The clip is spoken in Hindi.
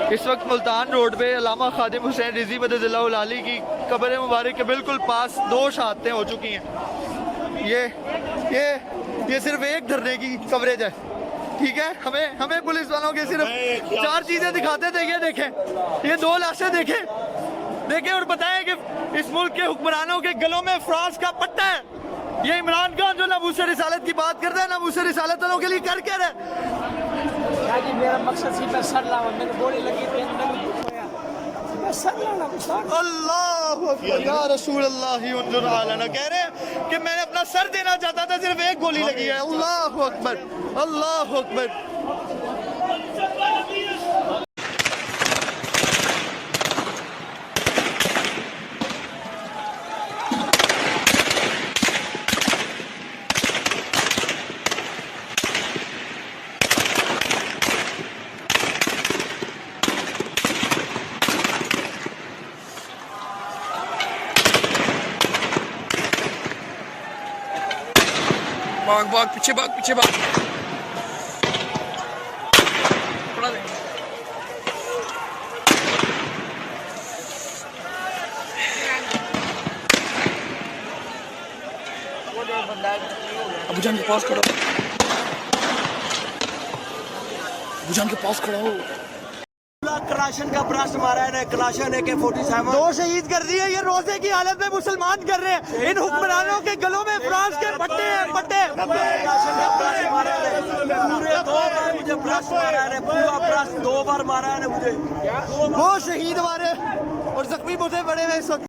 इस वक्त मुल्तान रोड पे अल्लामा खादिम हुसैन रिजी मददुल्लाह अली की कब्र मुबारक के बिल्कुल पास 2 शहादतें हो चुकी हैं। ये सिर्फ एक धरने की कवरेज है, ठीक है। हमें पुलिस वालों के सिर्फ 4 चीजें दिखाते थे। ये देखें, ये 2 लाशें देखें और बताएं कि इस मुल्क के हुक्मरानों के गलों में फ्रांस का पट्टा है। ये इमरान खान जो नबूसे रिसालत की बात करता है, नबूसे रिसालत वालों के लिए कर क्या रहे। जी मेरा मकसद सी मैं सर लाऊं, मैंने गोली लगी थी मैं सर लाना अल्लाह अकबर या रसूल अल्लाह उन्जुर आलना। कह रहे हैं कि मैंने अपना सर देना चाहता था, सिर्फ एक गोली लगी है। अल्लाह अकबर, अल्लाह अकबर। भाग पीछे भाग पड़ा दे। अबू जान के पास खड़ा हो। कलाशन का प्रश्न मारा है, कलाशन AK-47 2 शहीद कर दिए। ये रोजे की हालत में मुसलमान कर रहे हैं। इन हुक्मरानों के गलों में फ्रांस के पट्टे हैं, पट्टे। कलाशन का प्रश्न मारा है पूरे 2 बार मुझे प्रश्न मारा है, पूरा प्रश्न 2 बार मारा है मुझे। वो शहीद हमारे और जख्मी मुझे बड़े हुए इस वक्त।